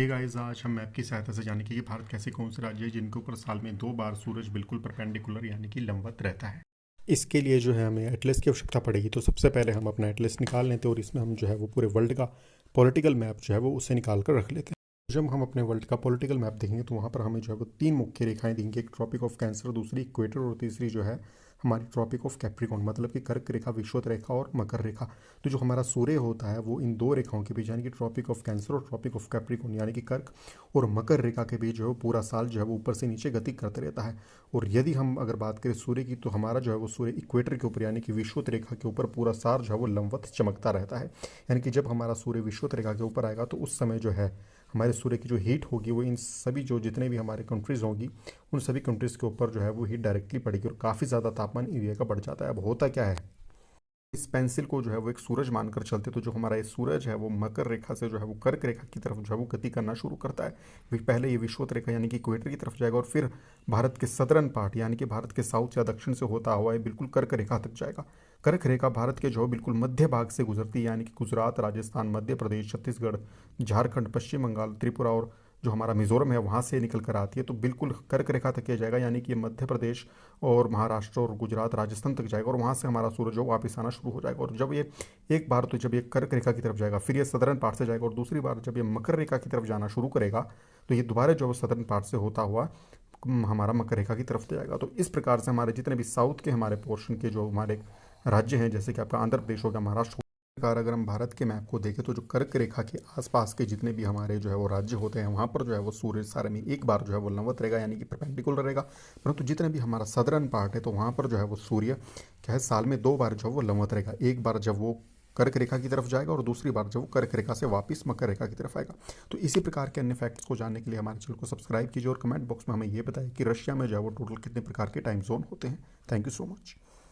Hey guys, आज हम map की सहायता से जानेंगे कि भारत कैसे कौन से राज्य है जिनके ऊपर साल में 2 बार सूरज बिल्कुल परपेंडिकुलर यानी कि लंबवत रहता है। इसके लिए जो है हमें एटलस की आवश्यकता पड़ेगी। तो सबसे पहले हम अपना एटलस निकाल लेते हैं और इसमें हम जो है वो पूरे वर्ल्ड का पॉलिटिकल मैप जो है वो उसे निकाल कर रख लेते हैं। जब हम अपने वर्ल्ड का पॉलिटिकल मैप देखेंगे तो वहाँ पर हमें जो है वो 3 मुख्य रेखाएं देंगे, एक ट्रॉपिक ऑफ कैंसर, दूसरी इक्वेटर और तीसरी जो है हमारी ट्रॉपिक ऑफ कैप्रिकॉर्न, मतलब कि कर्क रेखा, विषुवत रेखा और मकर रेखा। तो जो हमारा सूर्य होता है वो इन 2 रेखाओं के बीच यानी कि ट्रॉपिक ऑफ कैंसर और ट्रॉपिक ऑफ कैप्रिकॉर्न यानी कि कर्क और मकर रेखा के बीच जो है पूरा साल जो है वो ऊपर से नीचे गति करते रहता है। और यदि हम अगर बात करें सूर्य की तो हमारा जो है वो सूर्य इक्वेटर के ऊपर यानी कि विषुवत रेखा के ऊपर पूरा साल जो है वो लंबवत चमकता रहता है। यानी कि जब हमारा सूर्य विषुवत रेखा के ऊपर आएगा तो उस समय जो है हमारे सूर्य की जो हीट होगी वो इन सभी जो जितने भी हमारे कंट्रीज़ होंगी उन सभी कंट्रीज़ के ऊपर जो है वो हीट डायरेक्टली पड़ेगी और काफ़ी ज़्यादा तापमान एरिया का बढ़ जाता है। अब होता क्या है, इस पेंसिल को जो है वो एक सूरज मानकर चलते तो जो हमारा ये सूरज है वो मकर रेखा से जो है वो कर्क रेखा की तरफ जो है वो गति करना शुरू करता है। पहले ये विषुवत रेखा यानी कि इक्वेटर की तरफ जाएगा और फिर भारत के सदर्न पार्ट यानी कि भारत के साउथ या दक्षिण से होता हुआ ये बिल्कुल कर्क रेखा तक जाएगा। कर्क रेखा भारत के जो बिल्कुल मध्य भाग से गुजरती है यानी कि गुजरात, राजस्थान, मध्य प्रदेश, छत्तीसगढ़, झारखंड, पश्चिम बंगाल, त्रिपुरा और जो हमारा मिजोरम है वहाँ से निकल कर आती है। तो बिल्कुल कर्क रेखा तक किया जाएगा यानी कि मध्य प्रदेश और महाराष्ट्र और गुजरात, राजस्थान तक जाएगा और वहाँ से हमारा सूरज जो वापस आना शुरू हो जाएगा। और जब ये एक बार तो जब ये कर्क रेखा की तरफ जाएगा फिर ये सदर्न पार्ट से जाएगा और दूसरी बार जब ये मकर रेखा की तरफ जाना शुरू करेगा तो ये दोबारा जो सदर्न पार्ट से होता हुआ हमारा मकर रेखा की तरफ जाएगा। तो इस प्रकार से हमारे जितने भी साउथ के हमारे पोर्शन के जो हमारे राज्य हैं जैसे कि आपका आंध्र प्रदेश हो गया, महाराष्ट्र हो गया, प्रकार अगर हम भारत के मैप को देखें तो जो कर्क रेखा के आसपास के जितने भी हमारे जो है वो राज्य होते हैं वहाँ पर जो है वो सूर्य सारे में एक बार जो है वो लंबवत रहेगा यानी कि परपेंडिकुलर रहेगा। परंतु जितने भी हमारा सदर्न पार्ट है तो वहाँ पर जो है वो सूर्य क्या है साल में 2 बार जो है वो लंबवत रहेगा, एक बार जब वो कर्क रेखा की तरफ जाएगा और दूसरी बार जब वो कर्क रेखा से वापस मकर रेखा की तरफ आएगा। तो इसी प्रकार के अन्य फैक्ट्स को जानने के लिए हमारे चैनल को सब्सक्राइब कीजिए और कमेंट बॉक्स में हमें ये बताइए कि रशिया में जो है वो टोटल कितने प्रकार के टाइम जोन होते हैं। Thank you so much.